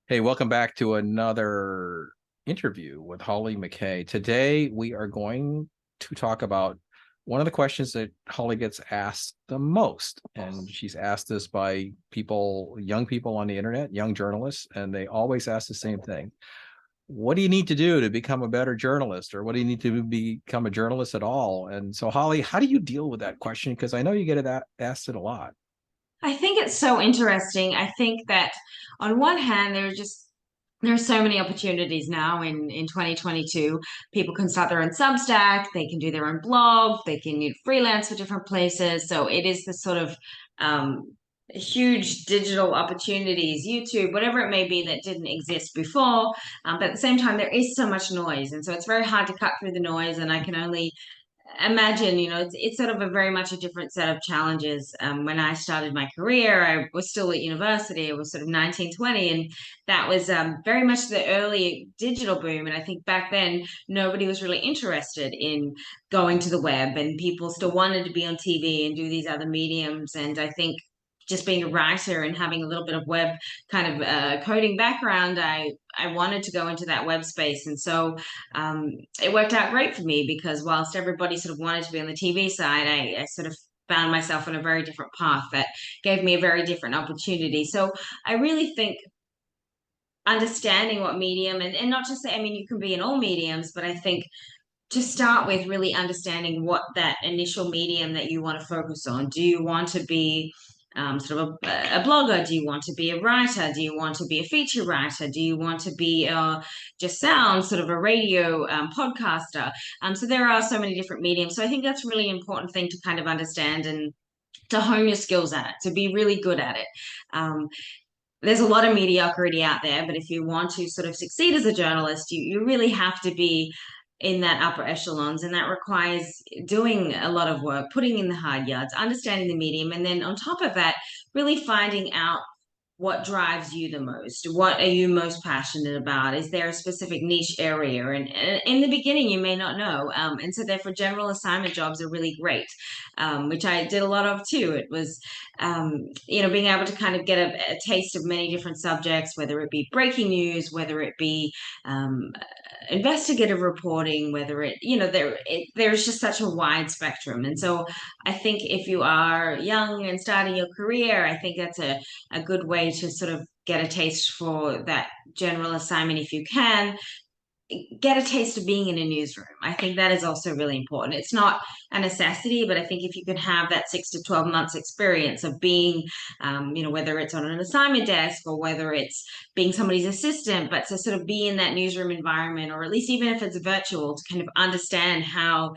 Hey, welcome back to another interview with Hollie McKay. Today, we are going to talk about one of the questions that Hollie gets asked the most. And she's asked this by people, young people on the internet, young journalists, and they always ask the same thing. What do you need to do to become a better journalist? Or what do you need to become a journalist at all? And so, Hollie, how do you deal with that question? Because I know you get asked it a lot. I think it's so interesting. I think that on one hand, there are so many opportunities now in 2022. People can start their own Substack, they can do their own blog, they can freelance for different places. So it is this sort of huge digital opportunities, YouTube, whatever it may be that didn't exist before. But at the same time, there is so much noise, and so it's very hard to cut through the noise. And I can only imagine, it's sort of a very much a different set of challenges. When I started my career, I was still at university. I was sort of 19, 20, and that was very much the early digital boom. And I think back then, nobody was really interested in going to the web, and people still wanted to be on TV and do these other mediums. And I think just being a writer and having a little bit of web kind of coding background, I wanted to go into that web space. And so it worked out great for me because whilst everybody sort of wanted to be on the TV side, I sort of found myself on a very different path that gave me a very different opportunity. So I really think understanding what medium, and not just say, I mean, you can be in all mediums, but I think to start with, really understanding what that initial medium that you want to focus on. Do you want to be sort of a blogger? Do you want to be a writer? Do you want to be a feature writer? Do you want to be just sound, sort of a radio podcaster? So there are so many different mediums. So I think that's a really important thing to kind of understand and to hone your skills at it, to be really good at it. Um, there's a lot of mediocrity out there, but if you want to sort of succeed as a journalist, you really have to be in that upper echelons, and that requires doing a lot of work, putting in the hard yards, understanding the medium, and then on top of that, really finding out what drives you the most. What are you most passionate about? Is there a specific niche area? And in the beginning, you may not know. And so therefore general assignment jobs are really great, which I did a lot of too. It was being able to kind of get a taste of many different subjects, whether it be breaking news, whether it be um, investigative reporting, whether there's just such a wide spectrum. And so I think if you are young and starting your career, I think that's a good way to sort of get a taste for that general assignment if you can get a taste of being in a newsroom. I think that is also really important. It's not a necessity, but I think if you can have that 6 to 12 months experience of being, whether it's on an assignment desk or whether it's being somebody's assistant, but to sort of be in that newsroom environment, or at least even if it's virtual, to kind of understand how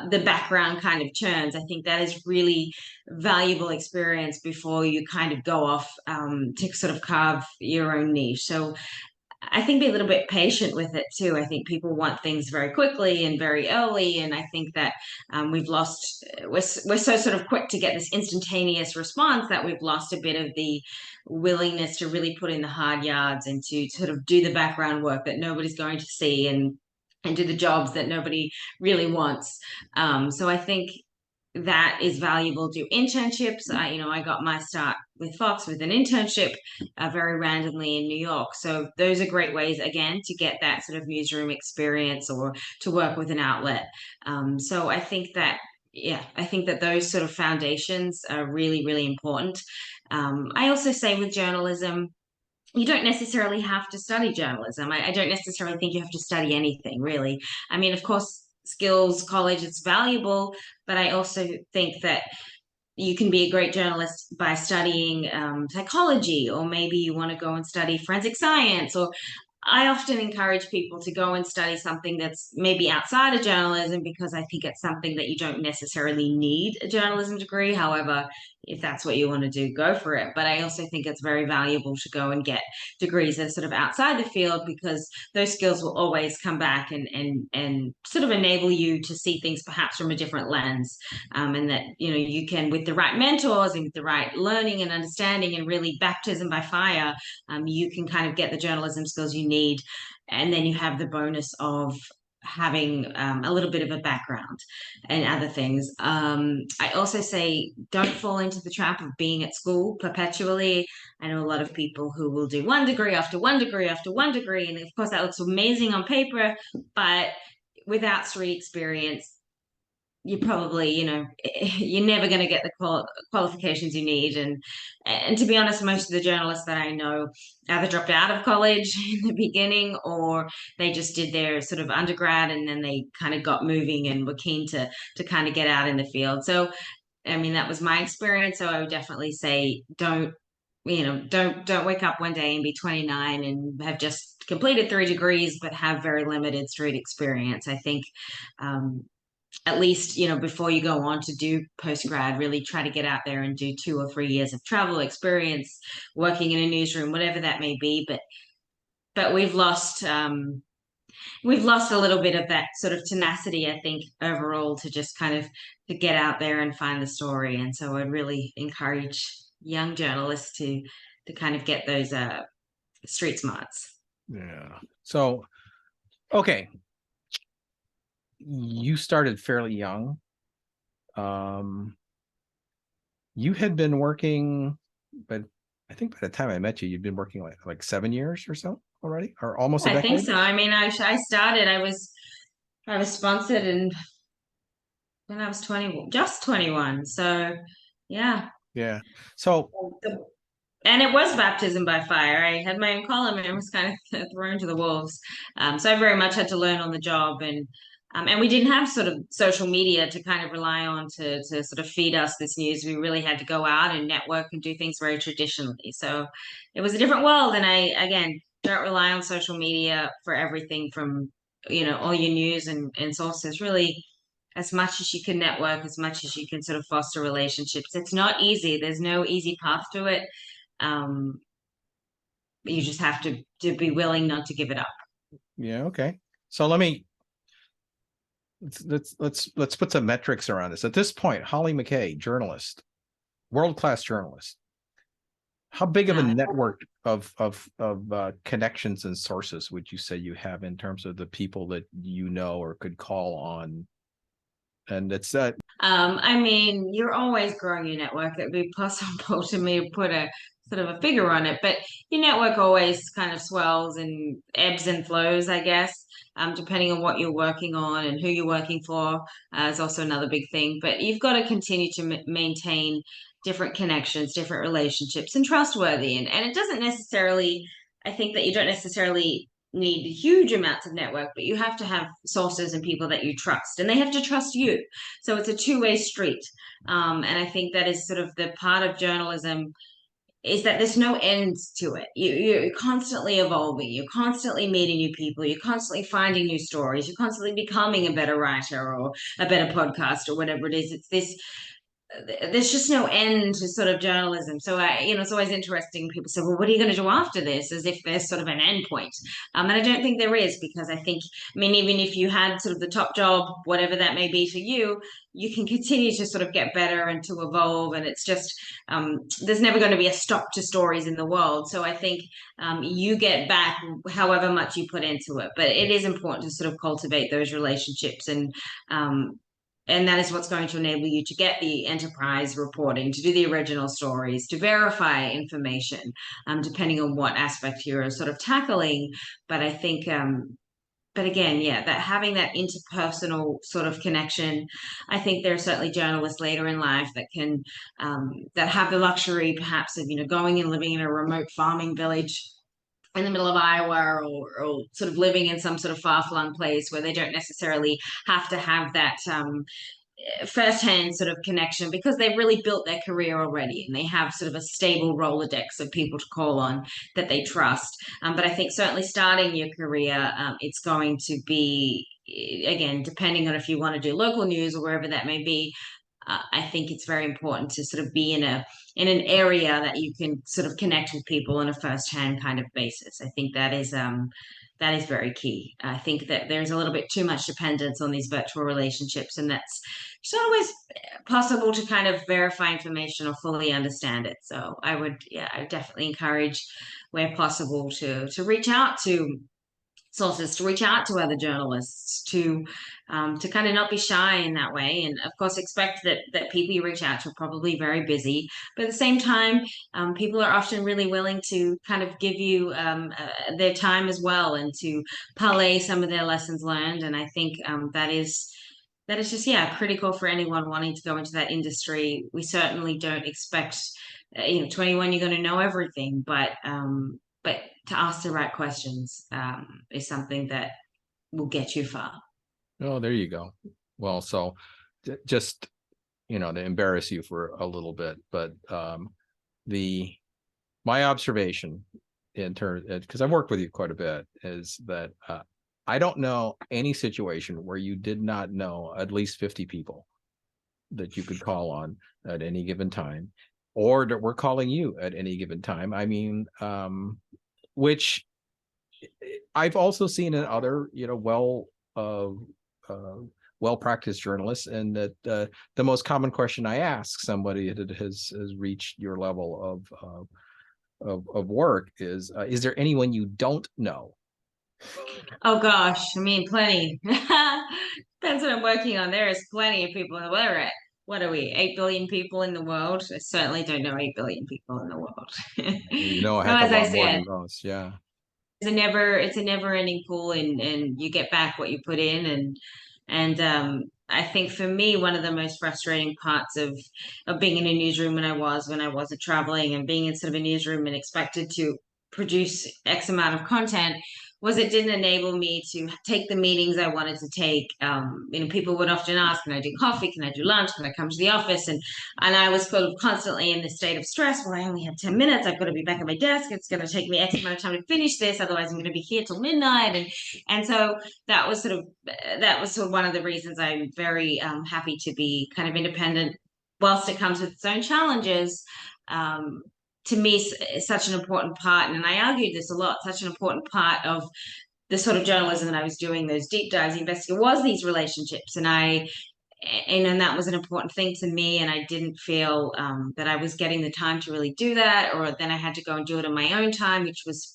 the background kind of churns. I think that is really valuable experience before you kind of go off to sort of carve your own niche. So I think be a little bit patient with it too. I think people want things very quickly and very early, and I think that we've lost. We're so sort of quick to get this instantaneous response that we've lost a bit of the willingness to really put in the hard yards and to sort of do the background work that nobody's going to see and do the jobs that nobody really wants. So I think that is valuable. Do internships. I got my start with Fox with an internship very randomly in New York. So those are great ways, again, to get that sort of newsroom experience or to work with an outlet. So I think that, yeah, I think that those sort of foundations are really, really important. I also say with journalism, you don't necessarily have to study journalism. I don't necessarily think you have to study anything, really. I mean, of course, skills college, it's valuable, but I also think that you can be a great journalist by studying psychology, or maybe you want to go and study forensic science, or I often encourage people to go and study something that's maybe outside of journalism because I think it's something that you don't necessarily need a journalism degree. However, if that's what you want to do, go for it. But I also think it's very valuable to go and get degrees that are sort of outside the field because those skills will always come back and sort of enable you to see things perhaps from a different lens. And that, you can, with the right mentors and with the right learning and understanding and really baptism by fire, you can kind of get the journalism skills you need. And then you have the bonus of having a little bit of a background and other things. I also say don't fall into the trap of being at school perpetually. I know a lot of people who will do one degree after one degree after one degree, and of course that looks amazing on paper, but without street experience, you probably, you're never going to get the qualifications you need. And to be honest, most of the journalists that I know either dropped out of college in the beginning, or they just did their sort of undergrad and then they kind of got moving and were keen to kind of get out in the field. So, I mean, that was my experience. So I would definitely say don't wake up one day and be 29 and have just completed 3 degrees but have very limited street experience. I think um, at least, before you go on to do post grad, really try to get out there and do 2 or 3 years of travel experience, working in a newsroom, whatever that may be. But we've lost a little bit of that sort of tenacity, I think, overall, to just kind of to get out there and find the story. And so I'd really encourage young journalists to kind of get those street smarts. Yeah. So, okay, you started fairly young. You had been working, but I think by the time I met you, you'd been working like 7 years or so already, or almost a I think decade. so. I mean, I started. I was sponsored and when I was 20, just 21. So, yeah. Yeah. So, And it was baptism by fire. I had my own column and it was kind of thrown to the wolves. So I very much had to learn on the job, and we didn't have sort of social media to kind of rely on to sort of feed us this news. We really had to go out and network and do things very traditionally. So it was a different world. And I, again, don't rely on social media for everything from, all your news and sources. Really, as much as you can network, as much as you can sort of foster relationships. It's not easy. There's no easy path to it. Um, you just have to be willing not to give it up. yeah, okay. So let's put some metrics around this. At this point, Hollie McKay, journalist, world-class journalist. How big of a Uh, network of connections and sources would you say you have in terms of the people that you know or could call on? And it's I mean, you're always growing your network. It'd be possible to me to put a sort of a figure on it, but your network always kind of swells and ebbs and flows, I guess, depending on what you're working on and who you're working for, is also another big thing. But you've got to continue to maintain different connections, different relationships, and trustworthy. And it doesn't necessarily, I think that you don't necessarily need huge amounts of network, but you have to have sources and people that you trust, and they have to trust you. So it's a two-way street. And I think that is sort of the part of journalism is that there's no end to it. You're constantly evolving. You're constantly meeting new people. You're constantly finding new stories. You're constantly becoming a better writer or a better podcast or whatever it is. It's this there's just no end to sort of journalism. So it's always interesting. People say, "Well, what are you going to do after this?" As if there's sort of an end point. And I don't think there is, because I think, I mean, even if you had sort of the top job, whatever that may be for you, you can continue to sort of get better and to evolve. And it's just there's never going to be a stop to stories in the world. So I think you get back however much you put into it. But it is important to sort of cultivate those relationships um, and that is what's going to enable you to get the enterprise reporting, to do the original stories, to verify information, depending on what aspect you're sort of tackling. But I think, but again, yeah, that having that interpersonal sort of connection, I think there are certainly journalists later in life that can, that have the luxury perhaps of, going and living in a remote farming village in the middle of Iowa, or sort of living in some sort of far-flung place where they don't necessarily have to have that first-hand sort of connection, because they've really built their career already and they have sort of a stable Rolodex of people to call on that they trust. But I think certainly starting your career, it's going to be, again, depending on if you want to do local news or wherever that may be, I think it's very important to sort of be in an area that you can sort of connect with people on a first-hand kind of basis. I think that is very key. I think that there's a little bit too much dependence on these virtual relationships, and that's it's not always possible to kind of verify information or fully understand it. So I would definitely encourage, where possible, to reach out to sources, to reach out to other journalists, to kind of not be shy in that way, and of course expect that people you reach out to are probably very busy, but at the same time, people are often really willing to kind of give you their time as well, and to parlay some of their lessons learned. And I think that is just, yeah, critical for anyone wanting to go into that industry. We certainly don't expect, 21, you're going to know everything, but to ask the right questions is something that will get you far. Oh, there you go. Well, so just, to embarrass you for a little bit, but the my observation in terms, because I've worked with you quite a bit, is that I don't know any situation where you did not know at least 50 people that you could call on at any given time, or that we're calling you at any given time. I mean, which I've also seen in other, well practiced journalists, and that the most common question I ask somebody that has reached your level of work is there anyone you don't know? Oh gosh, I mean, plenty. Depends what I'm working on. There is plenty of people. We're at, what are we, 8 billion people in the world? I certainly don't know 8 billion people in the world. A So heck of as a I lot more said, than most. Yeah. it's a never ending pool, and you get back what you put in. And I think for me, one of the most frustrating parts of being in a newsroom when I wasn't traveling, and being in sort of a newsroom and expected to produce X amount of content, was it didn't enable me to take the meetings I wanted to take. People would often ask, can I do coffee? Can I do lunch? Can I come to the office? And I was sort of constantly in this state of stress. Well, I only have 10 minutes. I've got to be back at my desk. It's going to take me X amount of time to finish this. Otherwise, I'm going to be here till midnight. And so that was sort of one of the reasons I'm very happy to be kind of independent, whilst it comes with its own challenges. Um, to me, is such an important part, and I argued this a lot, such an important part of the sort of journalism that I was doing, those deep dives, investigating, was these relationships. And that was an important thing to me, and I didn't feel that I was getting the time to really do that, or then I had to go and do it on my own time,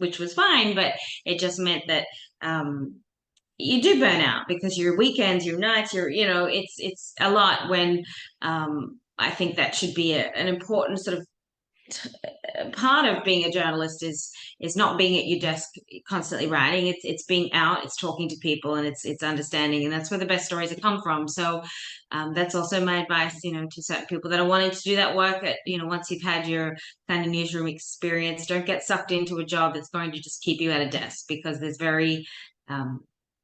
which was fine, but it just meant that you do burn out, because your weekends, your nights, it's a lot. When I think that should be an important sort of part of being a journalist, is not being at your desk constantly writing. It's being out, it's talking to people, and it's understanding, and that's where the best stories have come from. So that's also my advice, to certain people that are wanting to do that work. Once you've had your kind of newsroom experience, don't get sucked into a job that's going to just keep you at a desk, because there's very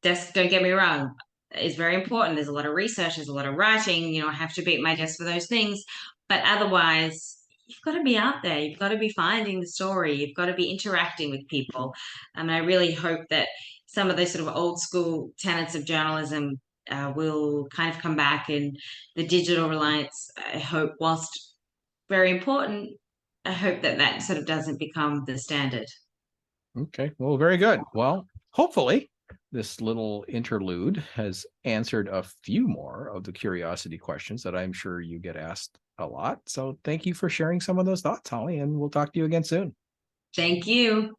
desk. Don't get me wrong, is very important. There's a lot of research, there's a lot of writing. I have to be at my desk for those things, but otherwise, you've got to be out there. You've got to be finding the story. You've got to be interacting with people. And I really hope that some of those sort of old school tenets of journalism will kind of come back. And the digital reliance, I hope, whilst very important, I hope that sort of doesn't become the standard. Okay. Well, very good. Well, hopefully this little interlude has answered a few more of the curiosity questions that I'm sure you get asked a lot. So thank you for sharing some of those thoughts, Holly, and we'll talk to you again soon. Thank you.